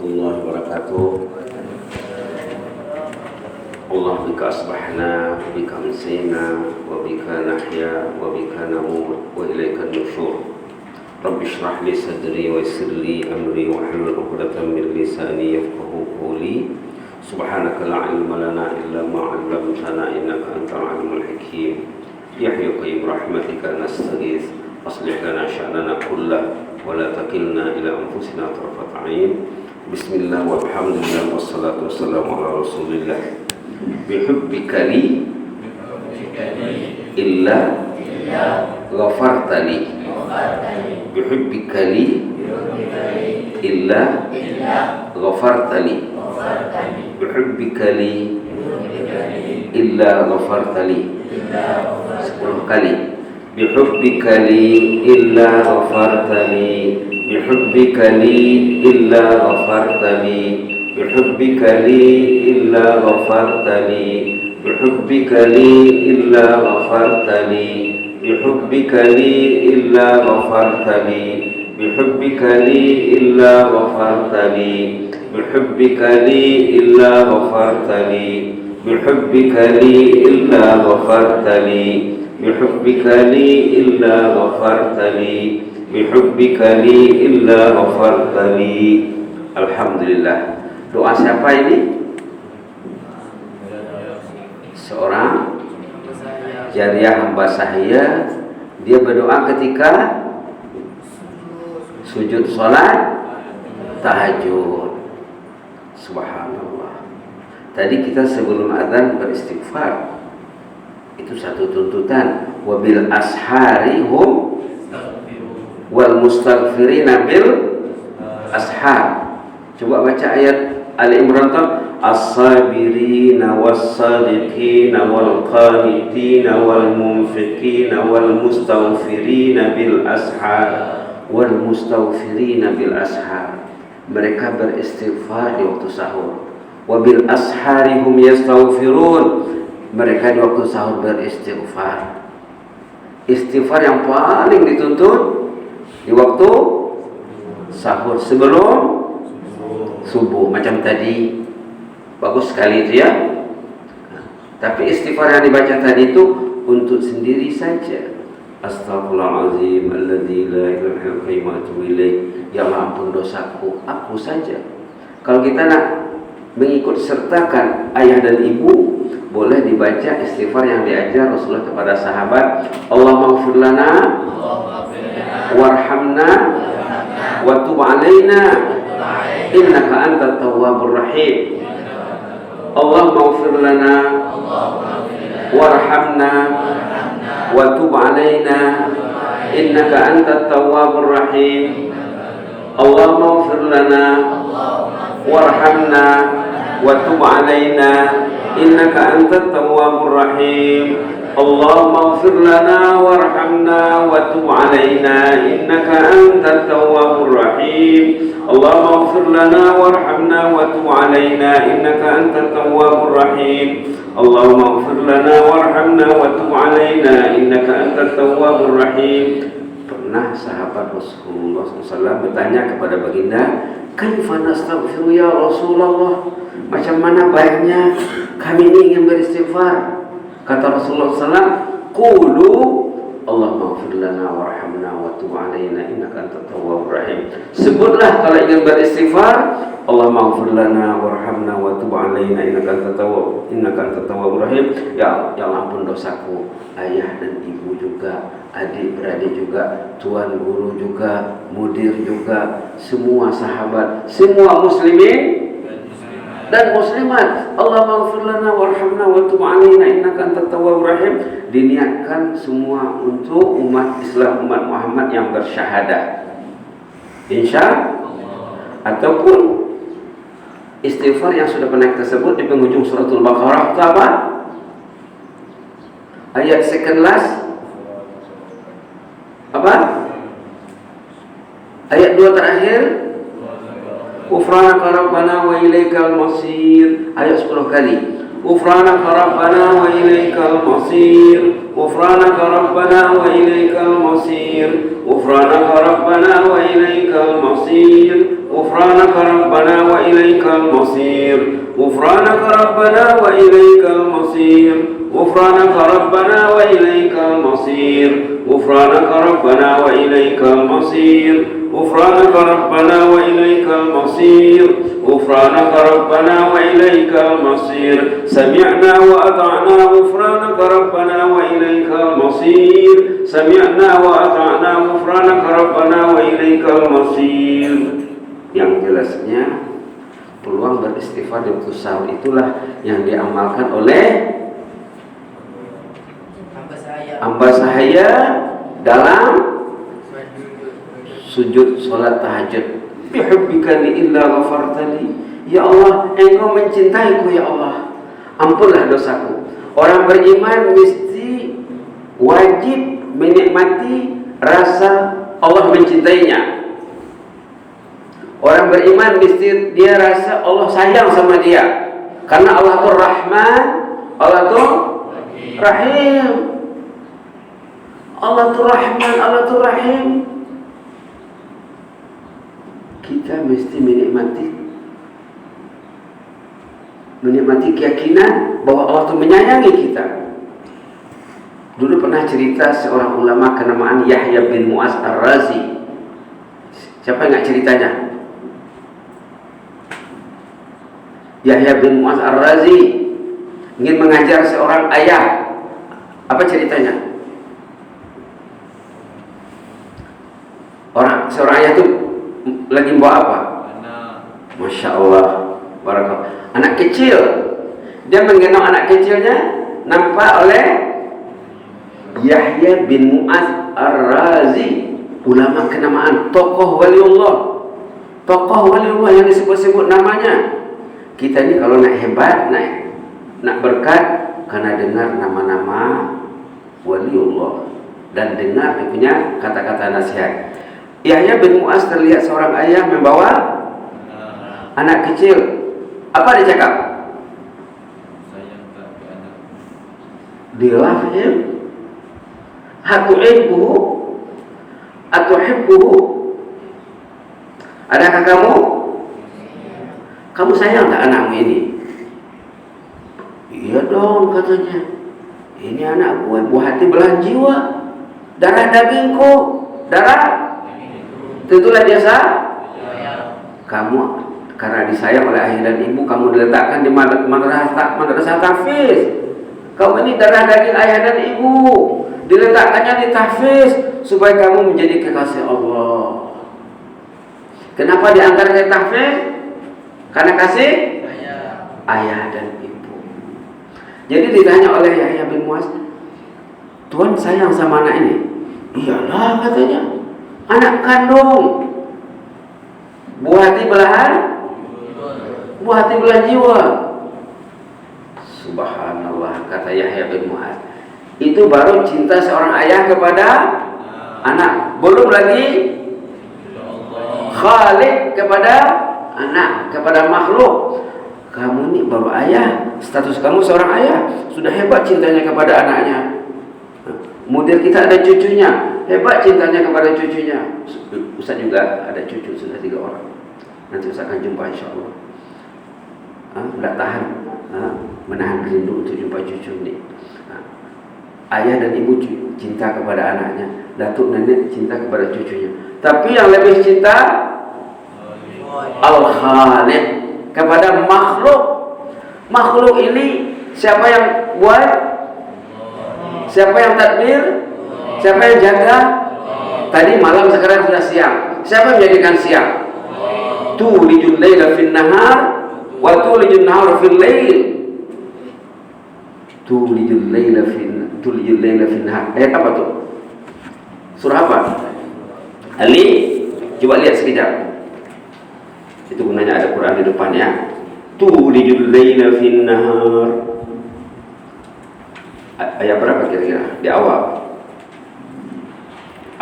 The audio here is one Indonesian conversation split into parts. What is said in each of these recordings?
warahmatullahi wabarakatuh. Allah bika asbahna, bika amsayna, wa bika nahya, wa bika namut, wa ilaika nusyur. Rabbi shrah li sadri wa yassir li amri wa hlul 'uqdatam min lisani yafqahu qawli. Subhanaka la ilma lana illa ma 'allamtana innaka antal alimul hakim. Ya hayyu qayyum rahmatika nastaghits. Aslih lana sya'nana kullahu wa la takilna ila anfusina tarfat 'ain. Bismillah walhamdulillah wassalatu wassalamu ala Rasulillah. Bihubbika li illa ghafarta li. Bihubbika li illa ghafarta li. Bihubbika li illa ghafarta li. 10 kali. Bihubbika li illa ghafarta li. Bihubbika li illa ghafarta li. Bihubbika li illa ghafarta li. Bihubbika li illa ghafarta li. Bihubbika li illa ghafarta li. Bihubbika li illa ghafarta li. Bihubbika li illa ghafarta li. Bihubbika li illa ghafarta li. Bihubbika li illa ghafarta li. Bihubbika li illa ghafarta li. Alhamdulillah. Doa siapa ini? Seorang jariah hamba sahaya. Dia berdoa ketika sujud salat tahajud. Subhanallah. Tadi kita sebelum azan beristighfar. Itu satu tuntutan. Wabil ashari hum wal mustaghfirina bil ashar. Coba baca ayat Ali Imran tuh, as-sabirina was-sadiqina wal qanitina wal munfiqina wal mustaghfirina bil ashar. Wal mustaghfirina bil ashar. Mereka beristighfar di waktu sahur. Wabil ashari hum yastaghfirun. Mereka di waktu sahur beristighfar. Istighfar yang paling dituntut di waktu sahur sebelum subuh, macam tadi. Bagus sekali itu ya. Tapi istighfar yang dibaca tadi itu untuk sendiri saja. Astaghfirullahaladzim alladzi la ilaha illa huwa wa atubu ilaih. Ya Allah, ampun dosaku, aku saja. Kalau kita nak mengikut sertakan ayah dan ibu, boleh dibaca istighfar yang diajar Rasulullah kepada sahabat. Allahumma ighfir lana warhamna wa tub alaina innaka antat tawwabur rahim. Allahumma ighfir lana warhamna wa tub alaina innaka antat tawwabur rahim. Allahumma ighfir lana warhamna wa tub alaina innaka antat tawwabur rahim. Allahumma ighfir lana warhamna wa tub alaina innaka antat tawwabur rahim. Allahumma ighfir lana warhamna wa tub alaina innaka antat tawwabur rahim. Allahumma ighfir lana warhamna wa tub alaina innaka antat tawwabur rahim. Pernah sahabat Rasulullah SAW bertanya kepada baginda, kaifa nastaghfiru ya Rasulullah? Macam mana baiknya kami ini ingin beristighfar? Kata Rasulullah SAW, qulu Allahumma ighfir lana warhamna wa tub alaina innaka antat tawwabur rahim. Sebutlah kalau ingin beristighfar, Allahumma ighfir lana warhamna wa tub alaina innaka antat tawwabur rahim. Ya Allah, ampun dosaku, ayah dan ibu juga, adik beradik juga, tuan guru juga, mudir juga, semua sahabat, semua muslimin dan muslimat. Allahumma ighfir lana warhamna wa tub alaina innaka antat tawwabur rahim. Diniatkan semua untuk umat Islam, umat Muhammad yang bersyahadah, insya ataupun istighfar yang sudah pernah tersebut di penghujung suratul Baqarah. Itu apa? Ayat second last apa? Ayat 2 terakhir, Ghufranaka Rabbana wa ilaikal masir. Ayat 10 kali. Ghufranaka Rabbana wa ilaikal masir. Ghufranaka Rabbana wa ilaikal masir. Ghufranaka Rabbana wa ilaikal masir. غفرانك ربنا وإليك المصير غفرانك ربنا وإليك المصير غفرانك ربنا وإليك المصير غفرانك ربنا وإليك المصير غفرانك ربنا وإليك المصير غفرانك ربنا وإليك المصير سمعنا وأطعنا غفرانك ربنا وإليك المصير سمعنا وأطعنا غفرانك ربنا وإليك المصير. Yang jelasnya peluang beristighfar di waktu sahur itulah yang diamalkan oleh hamba saya dalam sujud salat tahajud. Bihubbika li illa ghafartali. Ya Allah, Engkau mencintaiku ya Allah, ampunlah dosaku. Orang beriman mesti wajib menikmati rasa Allah mencintainya. Orang beriman mesti dia rasa Allah sayang sama dia, karena Allah itu Rahman, Allah itu Rahim. Allah itu Rahman, Allah itu Rahim. Kita mesti menikmati keyakinan bahwa Allah itu menyayangi kita. Dulu pernah cerita seorang ulama kenamaan Yahya bin Mu'az Ar-Razi. Siapa yang ingat ceritanya? Yahya bin Mu'az Ar-Razi ingin mengajar seorang ayah. Apa ceritanya? Seorang ayah itu lagi bawa apa? Masya Allah, barakallah. Anak kecil. Dia menggendong anak kecilnya, nampak oleh Yahya bin Mu'az Ar-Razi, ulama kenamaan, tokoh waliullah yang disebut-sebut namanya. Kita ini kalau nak hebat, nak berkat, karena dengar nama-nama waliullah dan dengar dia punya kata-kata nasihat. Yahya bin Mu'az terlihat seorang ayah membawa anak kecil. Apa dia cakap? Dilafhim hatu'ibbuhu atuhibbuhu. Adakah kamu sayang tak anakmu ini? Iya dong, katanya. Ini anak gue, buah hati belahan jiwa, darah dagingku, darah. Tentulah dia kamu karena disayang oleh ayah dan ibu, kamu diletakkan di madrasah tahfiz. Kamu ini darah daging ayah dan ibu, diletakkannya di tahfiz supaya kamu menjadi kekasih Allah. Kenapa diantar ke tahfiz? Karena kasih ayah dan ibu. Jadi ditanya oleh Yahya bin Mu'az, Tuhan sayang sama anak ini? Iyalah, katanya, anak kandung, buah hati belahan jiwa. Subhanallah, kata Yahya bin Mu'az. Itu baru cinta seorang ayah kepada anak, belum lagi Khalik kepada anak, kepada makhluk. Kamu ini baru ayah, status kamu seorang ayah, sudah hebat cintanya kepada anaknya. Mudir kita ada cucunya, hebat cintanya kepada cucunya. Ustaz juga ada cucu, sudah 3 orang. Nanti Ustaz akan jumpa insyaAllah. Tidak tahan, menahan rindu untuk jumpa cucu ini. Ayah dan ibu cinta kepada anaknya, datuk nenek cinta kepada cucunya. Tapi yang lebih cinta Al-Khaliq kepada makhluk. Makhluk ini siapa yang buat? Siapa yang tadbir? Siapa yang jaga? Tadi malam, sekarang sudah siang. Siapa yang menjadikan siang? Tulijul laila fin nahar wa tulijul nahar fil lail. Tulijul laila fin nahar. Ayat apa tuh? Surah apa? Ali, coba lihat sekejap. Itu gunanya ada Quran di depannya. Tulijul laila fin nahar. Ayat berapa kira-kira? Di awal.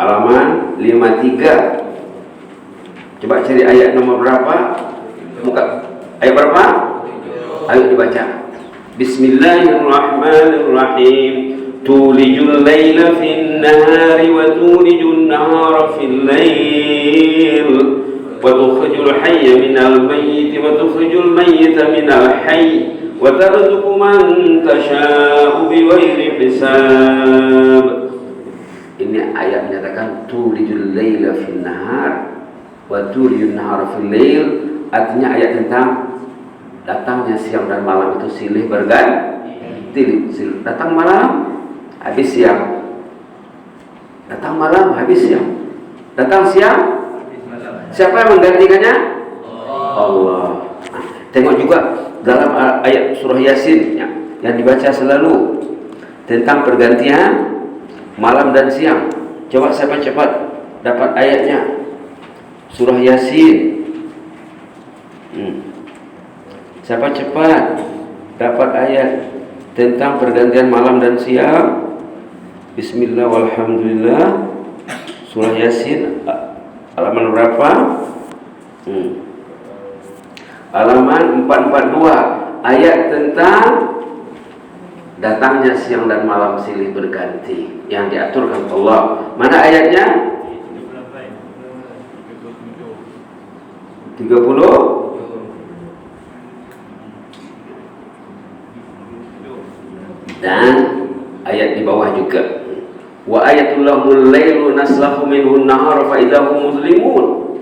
Halaman 53. Coba cari ayat nomor berapa? Muka ayat berapa? Ayo dibaca. Bismillahirrahmanirrahim. Tulijul laila fin nahari wa tulijun nahara fil lail وتخرج الحي من الميت وتخرج الميت من الحي وترزق من تشاء بغير حساب. Ini ayat menyatakan tulijul laila fil nahar wa tulijul nahara fil lail, artinya ayat tentang datangnya siang dan malam itu silih berganti. Datang malam habis siang, datang malam habis siang, datang siang. Siapa yang menggantikannya? Allah. Tengok juga dalam ayat surah Yasin yang dibaca selalu tentang pergantian malam dan siang. Coba siapa cepat dapat ayatnya? Surah Yasin. Siapa cepat dapat ayat tentang pergantian malam dan siang? Bismillah walhamdulillah. Surah Yasin halaman berapa? Halaman 442, ayat tentang datangnya siang dan malam silih berganti yang diaturkan Allah. Mana ayatnya? 30. Dan ayat di bawah juga. Wa ayatul lahumul lailu naslahu minhu an-nahar fa idahum muslimun.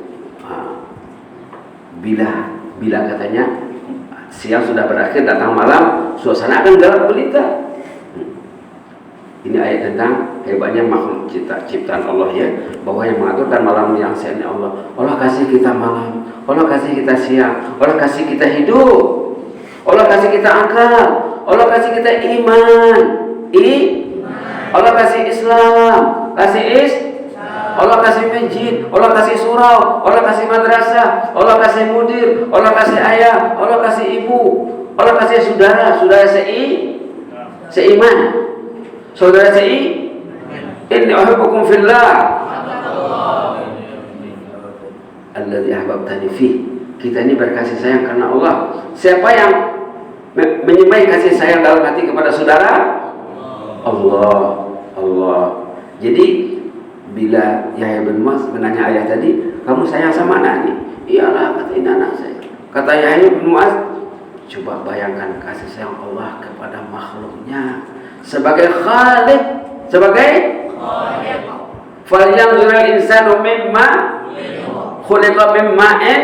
Bila katanya siang sudah berakhir, datang malam, suasana akan gelap gulita. Ini ayat tentang hebatnya makhluk ciptaan Allah ya, bahwa yang mengaturkan malam yang siang Allah. Allah kasih kita malam, Allah kasih kita siang, Allah kasih kita hidup, Allah kasih kita akal, Allah kasih kita iman, Allah kasih Islam, Allah kasih masjid, Allah kasih surau, Allah kasih madrasah, Allah kasih mudir, Allah kasih ayah, Allah kasih ibu, Allah kasih saudara seiman, saudara inni uhibbukum fillah alladzi ahbabtani fi. Kita ini berkasih sayang karena Allah. Siapa yang menyemai kasih sayang dalam hati kepada saudara? Allah. Jadi bila Yahya bin Mu'adz menanya ayah tadi, kamu sayang sama anak ini? Iyalah, kata ini anak saya. Kata Yahya bin Mu'adz, coba bayangkan kasih sayang Allah kepada makhluknya sebagai Khaliq, falyanzuril insanu mimma khuliqa min ma'in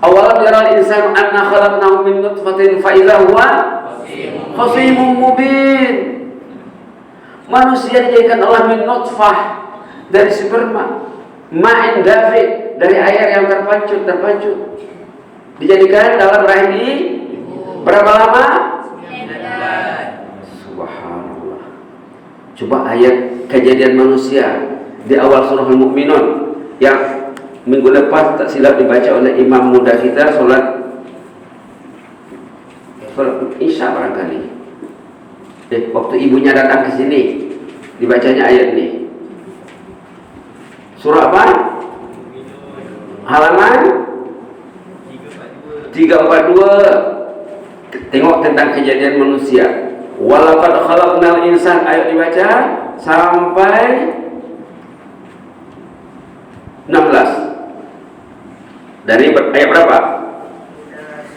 awalam yaral insanu anna khalaqnahu min nutfatin fa idza huwa khasimun mubin. Manusia dijadikan Allah min nutfah, dari sperma, ma'in dafiq, dari air yang terpancut. Dijadikan dalam rahim ini berapa lama? 9. Subhanallah. Coba ayat kejadian manusia di awal surah Al-Mu'minun yang minggu lepas tak silap dibaca oleh imam muda kita sholat Isya barangkali. Waktu ibunya datang ke sini, dibacanya ayat ini. Surah apa? Halaman 342. Tengok tentang kejadian manusia. Walaqad khalaqnal insan, ayo dibaca sampai 16. Dari ayat berapa?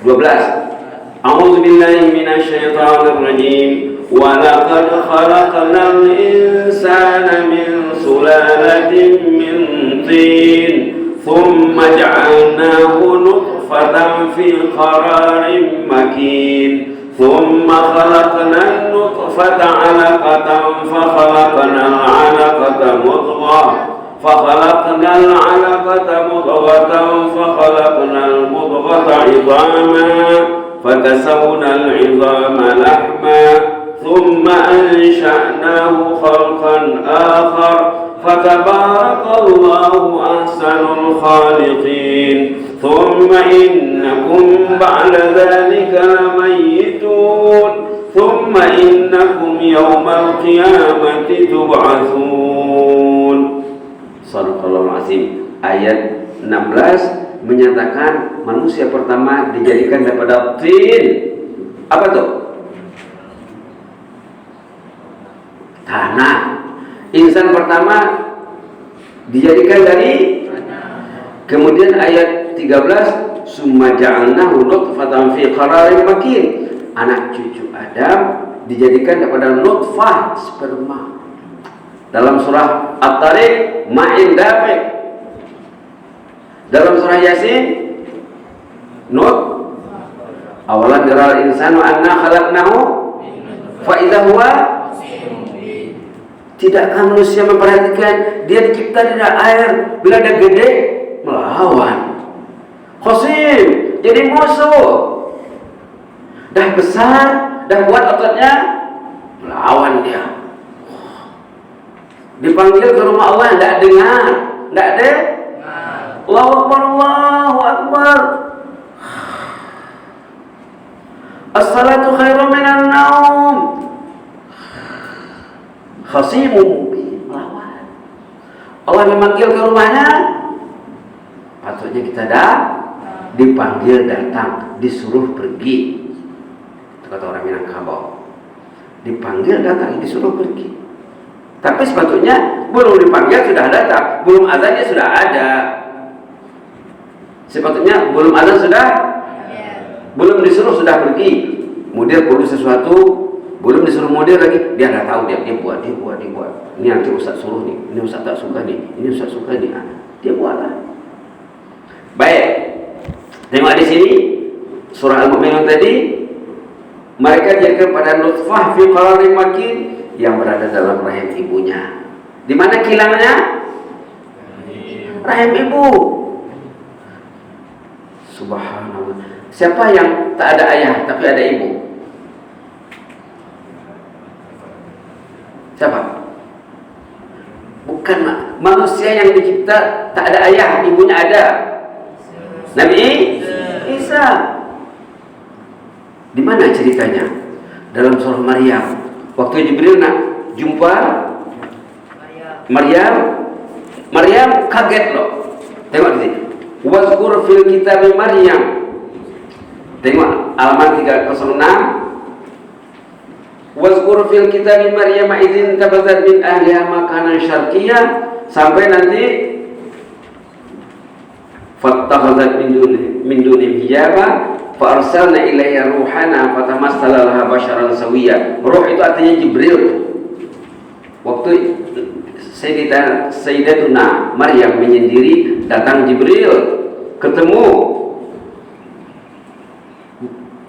12. A'udzu billahi minasyaitonir rajim. وَلَقَدْ خَلَقْنَا الْإِنسَانَ مِنْ سُلَالَةٍ مِنْ طِينٍ ثُمَّ جَعَلْنَاهُ نُطْفَةً فِي قَرَارٍ مَكِينٍ ثُمَّ خَلَقْنَا النُّطْفَةَ عَلَقَةً فَخَلَقْنَا الْعَلَقَةَ مُضْغَةً فَخَلَقْنَا الْعَلَقَةَ مُضْغَةً فَخَلَقْنَا الْمُضْغَةَ عِظَامًا فكسونا العظام لحما ثم أنشأناه خلقا آخر فتبارك الله أحسن الخالقين ثم إنكم بعد ذلك لميتون ثم إنكم يوم القيامة تبعثون. Shadaqallahul Azim. Ayat 16 menyatakan manusia pertama dijadikan daripada tin. Apa tuh? Tanah. Insan pertama dijadikan dari Kemudian ayat 13, summa ja'alnahu nutfatan fi qararin makin. Anak cucu Adam dijadikan daripada nutfah, sperma. Dalam surah At-Tariq, ma'in dafiq. Dalam surah Yasin, awalan yaral insanu anna khalaqnahu fa idza huwa. Tidakkah manusia memperhatikan dia dicipta dari air, bila dia gede melawan. Khosim, jadi musuh. Dah besar, dah kuat ototnya, melawan dia. Dipanggil ke rumah Allah, tidak dengar, tidak ada. Allahu Akbar, Allahu Akbar. As-salatu khairum minan naum. Khasimun mubin, melawan. Allah memanggil ke rumahnya, patutnya kita dipanggil datang, disuruh pergi. Itu kata orang Minangkabau. Dipanggil datang, disuruh pergi. Tapi sepatutnya belum dipanggil sudah datang, belum azannya sudah ada. Sepatutnya belum azan sudah, belum disuruh sudah pergi. Kemudian perlu sesuatu, belum disuruh model lagi, dia dah tahu, dia buat. Ini nanti Ustaz suruh nih, ini Ustaz tak suka nih, ini Ustaz suka nih, dia buatlah. Baik, tengok di sini surah Al-Mu'minun tadi, mereka dijadikan pada nutfah fi qararin makin, yang berada dalam rahim ibunya. Di mana kilangnya? Rahim ibu. Subhanallah. Siapa yang tak ada ayah tapi ada ibu? Siapa? Bukan manusia yang dicipta tak ada ayah, ibunya ada. Nabi Isa. Di mana ceritanya? Dalam surah Maryam. Waktu Jibril nak jumpa Maryam kaget loh. Tengok di sini. Wazkur fil kitab Maryam. Tengok halaman 306. Wazkur fil kitab Maryam idzin tabazat min ahliha makanan syarqiyah, sampai nanti fattakhazat min duni hijaba fa arsalna ilayha ruhana fatamassala laha basharan sawiyya. Ruh itu artinya Jibril. Waktu Sayyidatuna Maryam menyendiri, datang Jibril, ketemu.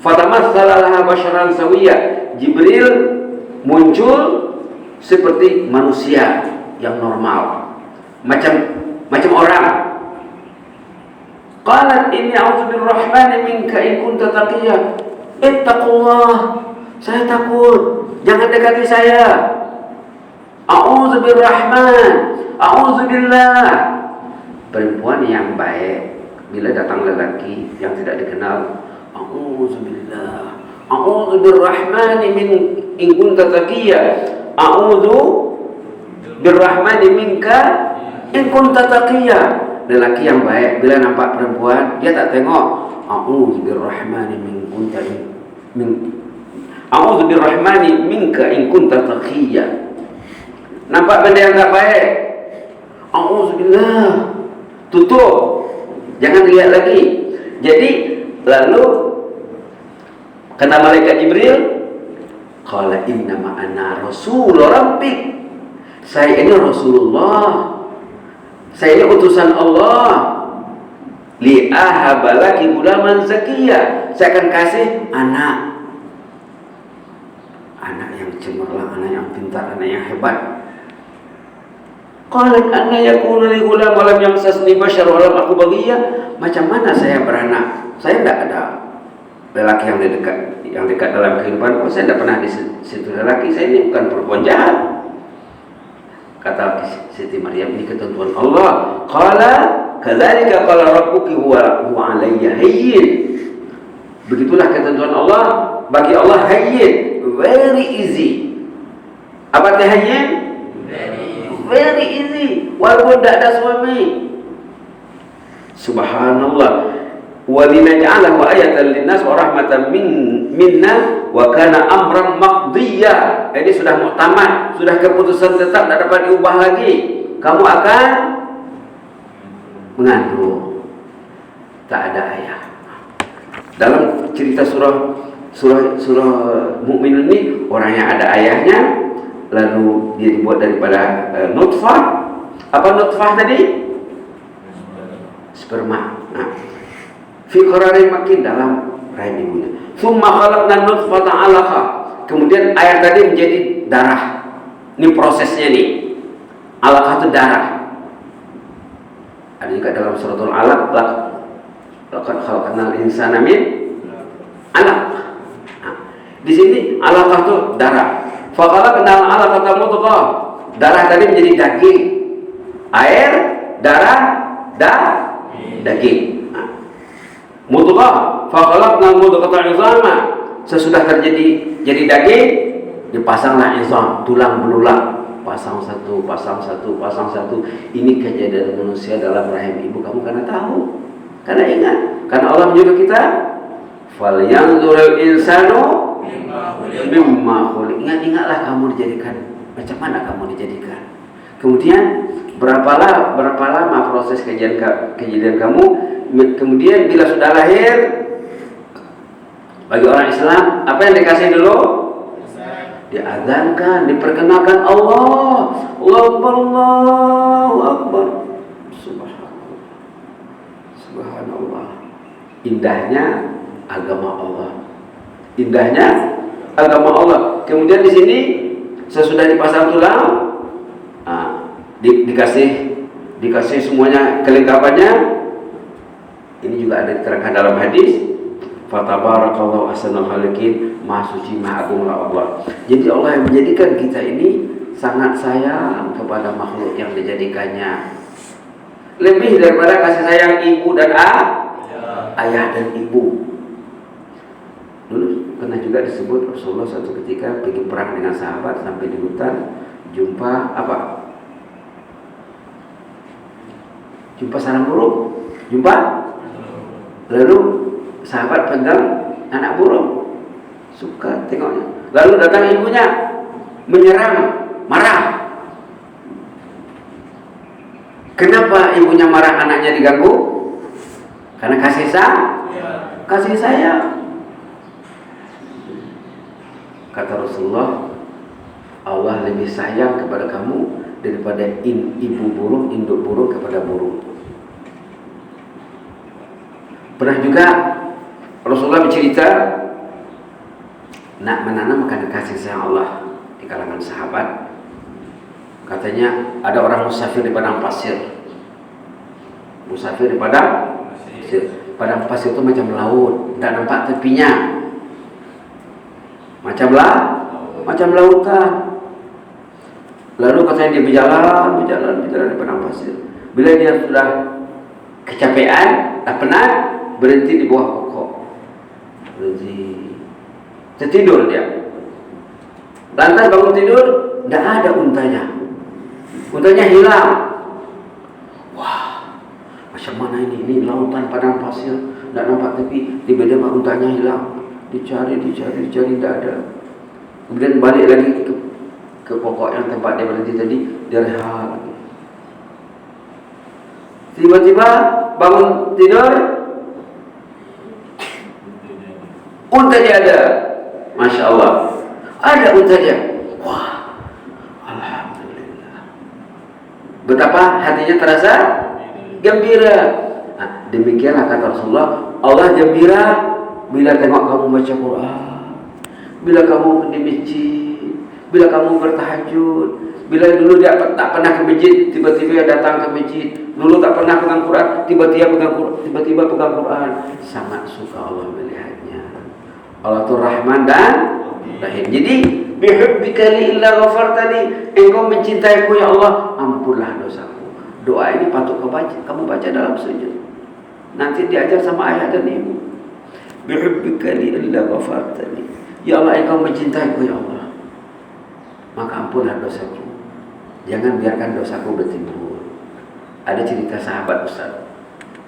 Fatamassala laha basharan sawiyya. Jibril muncul seperti manusia yang normal, macam orang. Qalat inni a'udzu birrahmani minka in kunta taqiyya. Ittaqullah. Saya takut, jangan dekati saya. A'udzu birrahman, a'udzu billah. Perempuan yang baik bila datang lelaki yang tidak dikenal, a'udzu billah, a'udzu birrahmani min in kunta taqiyya. A'udzu birrahmani minka in kunta taqiyya. Lelaki yang baik bila nampak perempuan, dia tak tengok a'udzu birrahmani min kunta a'udzu birrahmani minka in kunta taqiyya. Nampak benda yang tak baik, a'udzubillah, tutup, jangan lihat lagi. Jadi lalu kata malaikat Jibril, qala innama ana rasul rabbik. Saya ini Rasulullah, saya ini utusan Allah. Li ahabalaki gulaman zakiyya. Saya akan kasih anak yang cemerlang, anak yang pintar, anak yang hebat. Qalat anna yakunu li gulam wa lam yamsasni bashar wa lam aku baghiyya. Macam mana saya beranak? Saya tidak ada lelaki yang dekat dalam kehidupan. Saya tidak pernah disentuh lelaki. Saya ini bukan perempuan jahat. Kata Siti Maryam, ini ketentuan Allah. Qala kadzalika qala rabbuki huwa alayya hayyin. Begitulah ketentuan Allah. Bagi Allah hayyin, very easy. Apa itu hayyin? Very easy, walaupun tidak ada suami. Subhanallah. Wa linaj'alahu ayatan linnas wa rahmatan minna wa kana amran maqdiyya. Ini sudah muktamad, sudah keputusan tetap, tidak dapat diubah lagi. Kamu akan mengandung, tak ada ayah. Dalam cerita surah Mukminun ini, orang yang ada ayahnya, lalu dia dibuat daripada nutfah. Apa nutfah tadi? Sperma. Nah, fi qararin makin, dalam rahim ibunya. Tsumma khalaqna nutfata 'alaqa. Kemudian air tadi menjadi darah. Ini prosesnya nih. 'Alaqah itu darah. Ada juga dalam suratul 'Alaq, laqad khalaqnal insana min 'alaq. Nah, di sini 'alaqah itu darah. Fa khalaqnal 'alaqata mudghah. Darah tadi menjadi daging. Air, darah, daging. Mudghah, fa khalaqnal mudghata 'izama. Sesudah terjadi jadi daging, dipasanglah izam, tulang belulang. Pasang satu. Ini kejadian manusia dalam rahim ibu kamu karena tahu, karena ingat, karena Allah menyuruh kita, falyanzuril insanu mimma khuliq. Ingatlah kamu dijadikan, macam mana kamu dijadikan. Kemudian berapa lama proses kejadian kamu. Kemudian bila sudah lahir, bagi orang Islam apa yang dikasih dulu? Diadzankan, diperkenalkan Allah, Allahu Akbar, Allahu Akbar. Subhanallah. Indahnya agama Allah. Kemudian di sini sesudah dipasang tulang, dikasih semuanya kelengkapannya. Ini juga ada diterangkan dalam hadis, fatabarakallahu ahsanul khaliqin, maha suci maha agunglah Allah. Jadi Allah yang menjadikan kita ini sangat sayang kepada makhluk yang dijadikannya, lebih daripada kasih sayang ibu dan ayah dan ibu. Dulu pernah juga disebut Rasulullah suatu ketika pergi perang dengan sahabat, sampai di hutan jumpa apa? Jumpa sarang burung. Lalu sahabat pegang anak burung, suka tengoknya. Lalu datang ibunya, menyerang, marah. Kenapa ibunya marah anaknya diganggu? Karena kasih sayang. Kata Rasulullah, Allah lebih sayang kepada kamu daripada induk burung kepada burung. Pernah juga Rasulullah bercerita, nak menanamkan kasih sayang Allah di kalangan sahabat. Katanya ada orang musafir di padang pasir. Padang pasir itu macam laut, tidak nampak tepinya. Macam lautan. Lalu katanya dia berjalan di padang pasir. Bila dia sudah kecapean, tak penat, berhenti di bawah pokok. Tertidur dia. Lantas bangun tidur, tidak ada untanya. Untanya hilang. Wah, macam mana ini? Ini lautan padang pasir, tidak nampak tepi. Tiba-tiba untanya hilang. Dicari, tidak ada. Kemudian balik lagi ke pokok yang tempat dia berhenti tadi, dia rehat lagi. Tiba-tiba bangun tidur, unta dia ada. Masya Allah, ada unta dia. Wah, alhamdulillah. Betapa hatinya terasa gembira. Nah, demikianlah kata Rasulullah, Allah gembira bila tengok kamu baca Quran, bila kamu di masjid, bila kamu bertahajud. Bila dulu dia tak pernah ke masjid, tiba-tiba dia datang ke masjid. Dulu tak pernah pegang Quran, tiba-tiba pegang Quran. Sangat suka Allah melihatnya. Allah itu Rahman dan Rahim. Jadi bihubbika li illa ghafartani, engkau mencintaiku ya Allah, ampunlah dosaku. Doa ini patut kamu baca dalam sujud. Nanti diajar sama ayah dan ibu. Bihubbika li illa ghafartani, ya Allah engkau mencintaiku ya Allah, maka ampunlah dosaku. Jangan biarkan dosaku bertimbul. Ada cerita sahabat Ustaz,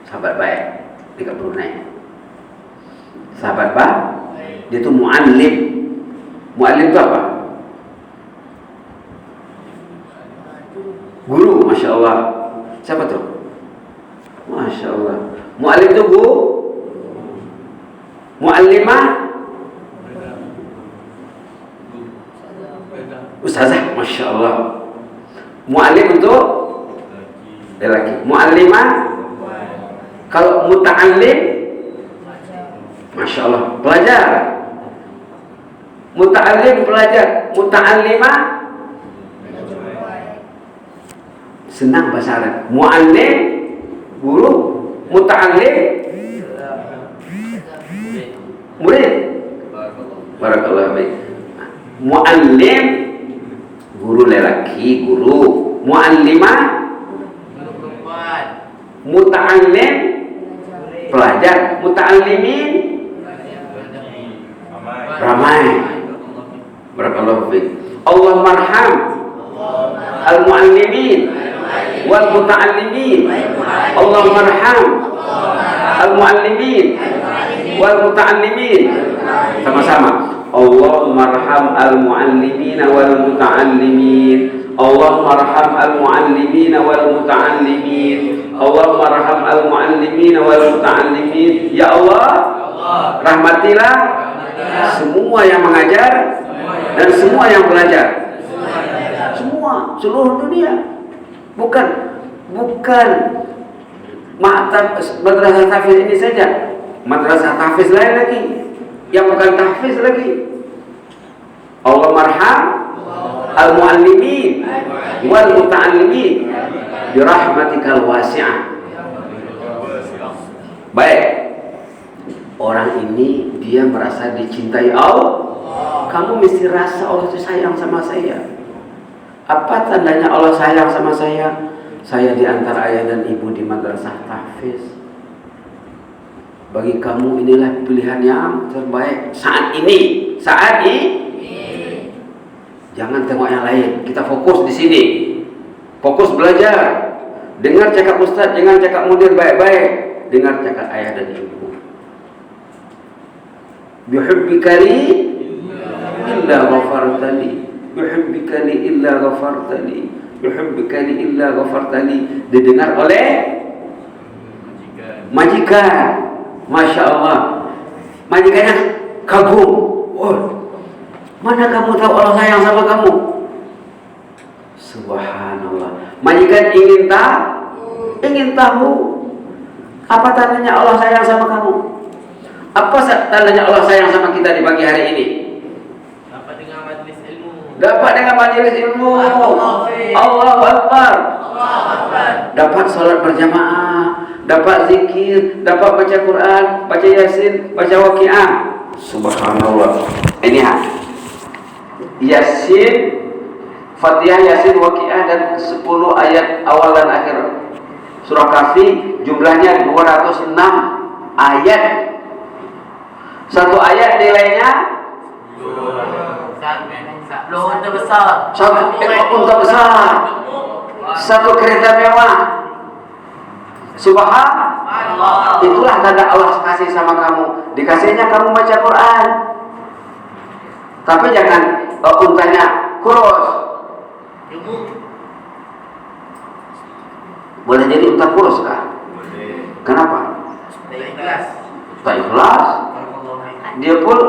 sahabat baik dekat Brunei. Sahabat baik, dia itu muallim. Muallim itu apa? Guru, Masya Allah. Siapa tuh? Masya Allah. Mu'allim itu guru. Mu'allimah ustazah. Masya Allah. Mu'allim untuk lelaki. Mu'allimah. Kalau muta'allim, Masya Allah, pelajar. Muta'allim pelajar. Muta'allimah senang bahasa Arab. Mu'allim guru. Muta'allim murid. Barakallahu baik. Mu'allim guru lelaki, guru. Mu'allimah muta'allim pelajar. Muta'allimin ramai. Barakallahu baik. Allah marham al-mu'allimin wal muta'allimin. Allah marham al-mu'allimin wal muta'allimin. Sama-sama. Allah marham al-mu'allimin wal muta'allimin. Allah marham al-mu'allimin wal muta'allimin. Allah marham al-mu'allimin wal muta'allimin. Ya Allah, rahmatilah semua yang mengajar dan semua yang belajar. Semua, seluruh dunia. Bukan madrasah tahfiz ini saja. Madrasah tahfiz lain lagi, yang bukan tahfiz lagi. Allah marham al-muallimin wal muta'allimin bi rahmatikal wasi'ah. Baik. Orang ini dia merasa dicintai Allah. Kamu mesti rasa Allah itu sayang sama saya. Apa tandanya Allah sayang sama saya? Saya di antara ayah dan ibu di madrasah tahfiz. Bagi kamu inilah pilihan yang terbaik saat ini. Saat ini. Jangan tengok yang lain. Kita fokus di sini. Fokus belajar. Dengar cakap ustaz, jangan cakap mudir baik-baik. Dengar cakap ayah dan ibu. Bihubbikali illa ghafartali. Bihubbikali illa ghafartali. Bihubbikali illa ghafartali. Didengar oleh majikan. Masya Allah. Majikannya kagum. Oh, mana kamu tahu Allah sayang sama kamu? Subhanallah. Majikan ingin tahu apa tandanya Allah sayang sama kamu? Apa tandanya Allah sayang sama kita di pagi hari ini? Dapat dengan majelis ilmu. Allahu Akbar. Dapat salat berjamaah, dapat zikir, dapat baca Quran, baca Yasin, baca Waqiah. Subhanallah. Ini Yasin, Fatihah, Yasin, Waqiah dan 10 ayat awal dan akhir. Surah Kahfi jumlahnya 206 ayat. Satu ayat nilainya unta besar. Satu unta besar. Satu kereta mewah. Subhanallah. Itulah tanda Allah kasih sama kamu. Dikasihnya kamu baca Quran. Tapi jangan untanya kurus. Boleh jadi unta kurus kah? Kenapa? Tak ikhlas. Dia pun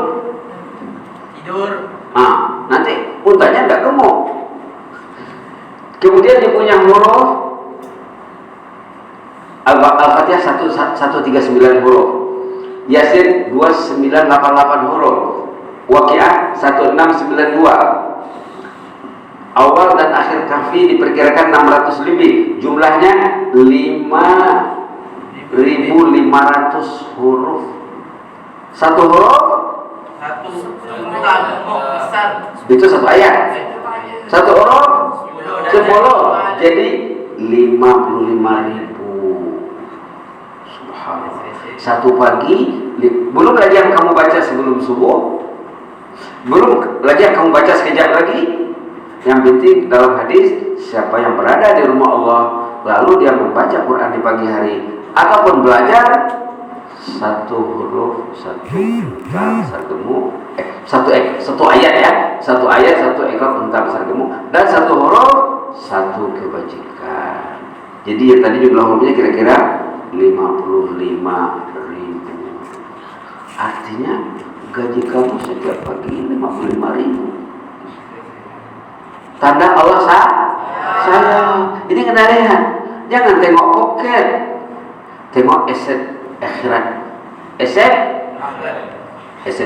tidur. Nanti untanya tidak gemuk. Kemudian dia punya huruf Al-Fatihah 139 huruf, Yasin 2988 huruf, Waqiah 1692. Awal dan akhir Kahfi diperkirakan 600 lebih. Jumlahnya 5.500 huruf. Satu huruf itu satu ayat. Satu huruf 10. Jadi 55.000. Subhanallah. Satu pagi, belum lagi yang kamu baca sebelum subuh, belum lagi yang kamu baca sekejap lagi. Yang penting dalam hadis, siapa yang berada di rumah Allah lalu dia membaca Quran di pagi hari ataupun belajar, satu huruf, satu unta besar gemuk, satu ayat ya, satu ayat, satu ekor unta besar gemuk, dan satu huruf, satu kebajikan. Jadi yang tadi jumlah hurufnya kira-kira 55.000. Artinya gaji kamu setiap pagi 55.000. Tanda Allah sayang. Ini kendaraan. Jangan tengok poket, tengok aset akhirat. Aset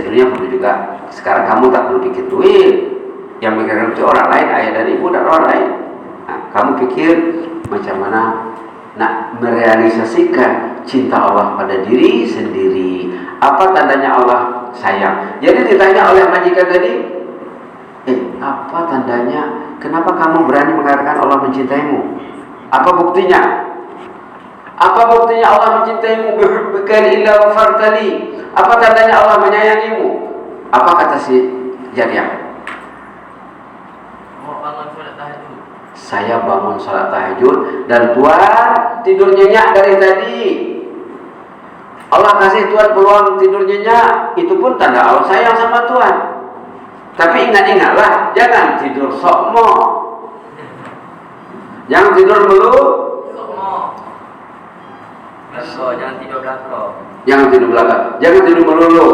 dunia perlu juga. Sekarang kamu tak perlu pikir duit. Yang mikirkan itu orang lain, ayah dan ibu dan orang lain. Nah, kamu pikir macam mana nak merealisasikan cinta Allah pada diri sendiri. Apa tandanya Allah sayang? Jadi ditanya oleh majikan tadi, apa tandanya? Kenapa kamu berani mengatakan Allah mencintaimu? Apa buktinya? Apa buktinya Allah mencintaimu? Bihubbika illa wafartali. Apa tandanya Allah menyayangimu? Apa kata si Jariyah? Saya bangun salat tahajud dan Tuhan tidur nyenyak dari tadi. Allah kasih Tuhan peluang tidur nyenyak, itu pun tanda Allah sayang sama Tuhan. Tapi ingatlah, jangan tidur sokmo. Jangan tidur melulu. Jangan tidur belakang. Jangan tidur belakang. Jangan tidur melulu.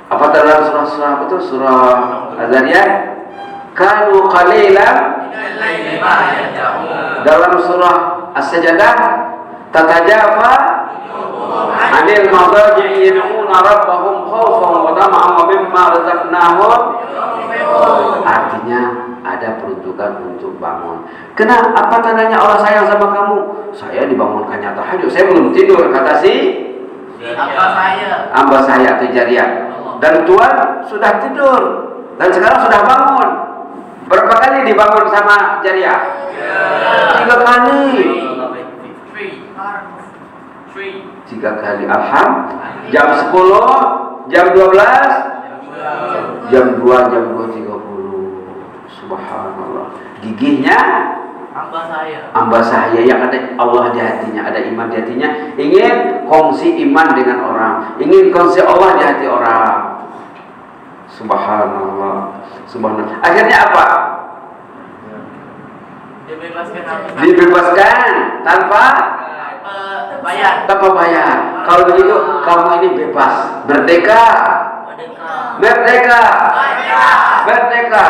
Apa dalam surah itu? Surah Az-Zariyat. Kanu qalilan dalam surah As-Sajdah tatajafa anil madaji'i yad'una rabbahum khaufan wa tama'an wa mimma razaqnahum. Artinya ada peruntukan untuk bangun. Kenapa? Apa tandanya Allah sayang sama kamu? Saya dibangunkannya tahajud. Saya belum tidur, kata si hamba saya atau Jariyah. Dan Tuhan sudah tidur dan sekarang sudah bangun. Berapa kali dibangun sama Jariyah? 3 kali. 3 kali. Alhamdulillah. Jam 10, jam 12, jam 2, jam 2.30. Subhanallah. Gigihnya hamba saya yang ada Allah di hatinya, ada iman di hatinya, ingin kongsi iman dengan orang, ingin kongsi Allah di hati orang. Subhanallah. Subhanallah. Akhirnya apa? Dibebaskan tanpa bayar. Tanpa bayar. Kalau begitu kamu ini bebas, merdeka. Merdeka. Merdeka.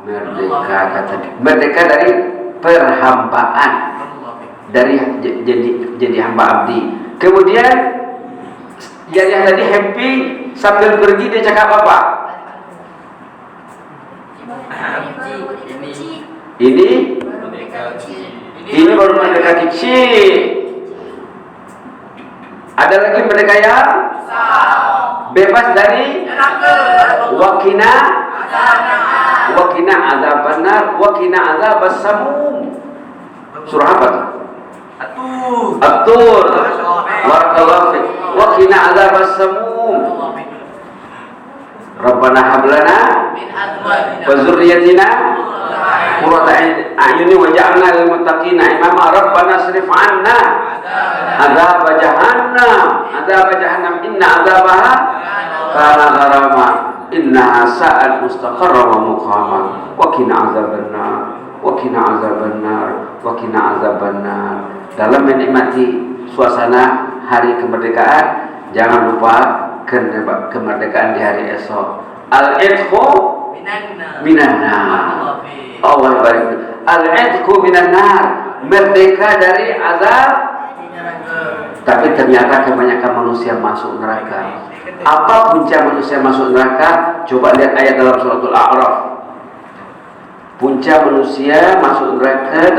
Merdeka kata. Merdeka dari perhambaan. Dari jadi hamba abdi. Kemudian Jariyah tadi happy sambil pergi dia cakap apa? Ini baru merdeka kecil. Ada lagi merdeka yang bebas dari wakina azabannar, wakina azabas samum. Surah apa tuh? At-Tur. Barakallahu fiik. Wakina azabas samum. Rabbana hablana wa dzurriyyatina qurrata a'yunin waj'alna lil muttaqina imama. Rabbana srif 'anna adzab jahannam inna adzabaha kana gharama innaha sa'at mustaqarra wa muqama wa qina azabannar. Dalam menikmati suasana hari kemerdekaan, jangan lupa kemerdekaan di hari esok. Al-'itqu minan nar. Allah barik. Al-'itqu minan nar, merdeka dari azab. Tapi ternyata kebanyakan manusia masuk neraka. Apa punca manusia masuk neraka? Coba lihat ayat dalam suratul A'raf. Punca manusia masuk neraka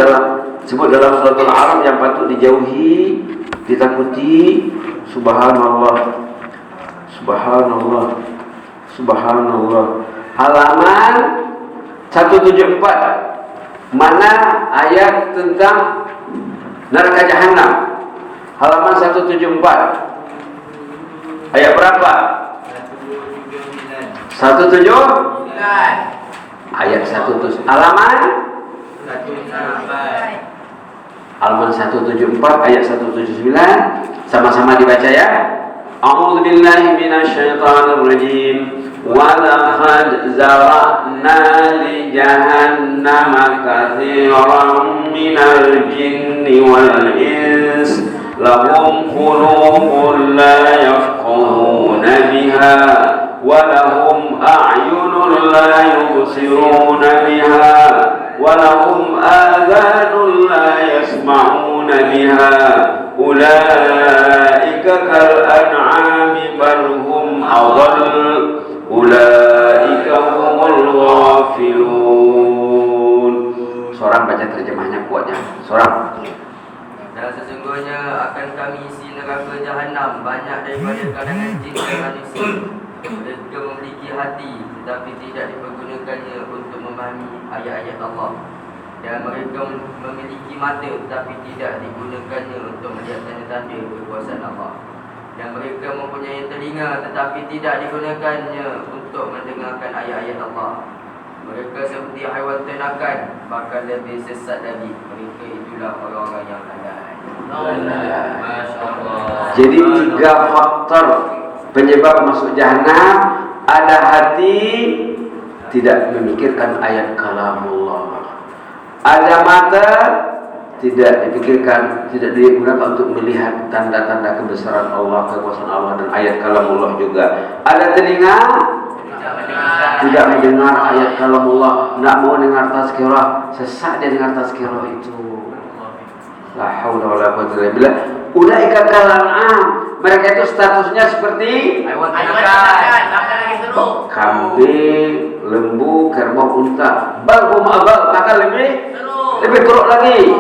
disebut dalam suratul A'raf yang patut dijauhi, ditakuti. Subhanallah. Halaman 174. Mana ayat tentang neraka jahanam? Halaman 174. Ayat berapa? 17. Ayat 1 halaman 174 ayat 179. Sama-sama dibaca ya. A'udzu billahi minasyaitonir rajim. ولقد ذرأنا لجهنم كثيرا من الجن والإنس لهم قلوب لا يفقهون بها ولهم أعين لا يبصرون بها ولهم آذان لا يسمعون بها أولئك كالأنعام بل هم أضل أولئك هم الغافلون. Seorang baca terjemahnya kuatnya. Seorang. Dan sesungguhnya akan kami isi neraka jahanam banyak daripada kalangan jin dan manusia. Mereka memiliki hati tetapi tidak dipergunakannya untuk memahami ayat-ayat Allah. Dan mereka memiliki mata tetapi tidak digunakannya untuk melihat tanda-tanda kekuasaan Allah. Dan mereka mempunyai telinga tetapi tidak digunakannya untuk mendengarkan ayat-ayat Allah. Mereka seperti haiwan ternakan, bahkan lebih sesat lagi. Mereka itulah orang-orang yang lalai. Masya Allah. Jadi 3 faktor penyebab masuk jahanam. Ada hati tidak memikirkan ayat kalamullah. Ada mata tidak dipikirkan, tidak digunakan untuk melihat tanda-tanda kebesaran Allah, kekuasaan Allah dan ayat kalamullah juga. Ada telinga tidak mendengar ayat kalamullah, tidak mau dengar tazkirah, sesat dia dengar tazkirah itu. La haula wala quwwata illa billah. Ulaika kal'an'am. Mereka itu statusnya seperti Haiwan ternakan. kambing, lembu, kerbau, unta. Bal hum adall, maka lebih teruk lagi.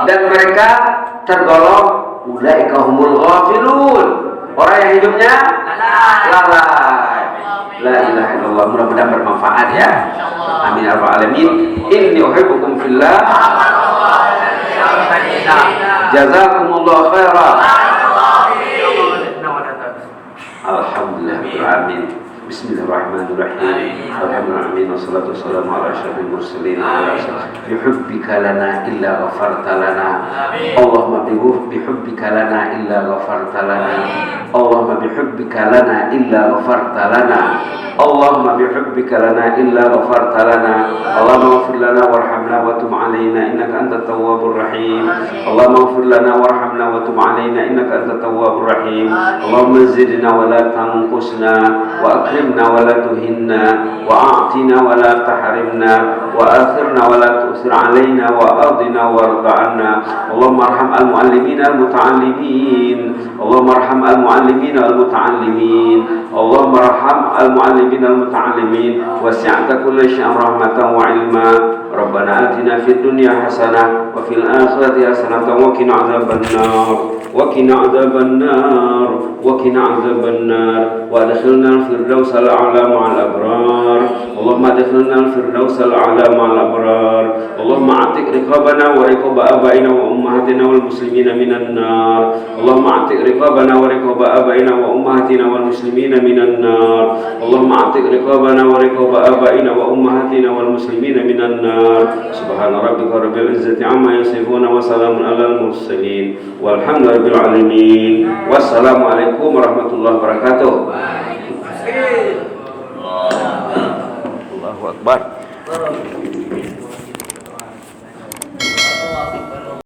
Dan mereka tergolong ulaika humul ghafilun. Orang yang hidupnya lalai. La ilaha illallah. Mudah-mudahan bermanfaat ya. Amin ya rabbal alamin. Inni uhibbukum fillah. Jazakumullah khairan. Alhamdulillah. Amin. Bismillahirrahmanirrahim. Alhamdulillah. Wassalatu wassalamu ala asyrafil mursalin. Bihubbika lana illa ghafarta lana. Allahumma bihubbika lana illa ghafarta lana. Allahumma bihubbika lana illa ghafarta lana. Allahumma bihubbika lana illa ghafarta lana. Allahumma ighfir lana warhamna wa tub 'alaina innaka antat tawwabur rahim. Allahumma ighfir lana warhamna wa tub 'alaina innaka antat tawwabur rahim. Allahumma zidna wa la tanqusna wa akrimna wa la tuhinna wa a'tina wa la tahrimna wa athirna wa la tu'sir 'alaina wa adina warda 'anna. Allahumma arham al-mu'allimin al-muta'allimin. Allahumma arham al-mu'allimin al-muta'allimin. Allahumma arham al-mu'allimin al-muta'allimin. Wasi'ta kulla syai'in rahmatan wa 'ilma. Rabbana atina fid dunya hasanah wa fil akhirati hasanatan wa qina 'adzabannar. وقنا عذاب النار وقنا عذاب النار وادخلنا الفردوس الأعلى مع الأبرار. اللهم ادخلنا الفردوس الأعلى مع الأبرار. اللهم اعتق رقابنا ورقاب آبائنا وأمهاتنا والمسلمين من النار. اللهم اعتق رقابنا ورقاب آبائنا وأمهاتنا والمسلمين من النار. اللهم اعتق رقابنا ورقاب آبائنا وأمهاتنا والمسلمين من النار. سبحان ربك رب العزة عما يصفون وسلام على المرسلين والحمد لله rabbil alamin. Wassalamualaikum warahmatullahi wabarakatuh. Allahu akbar.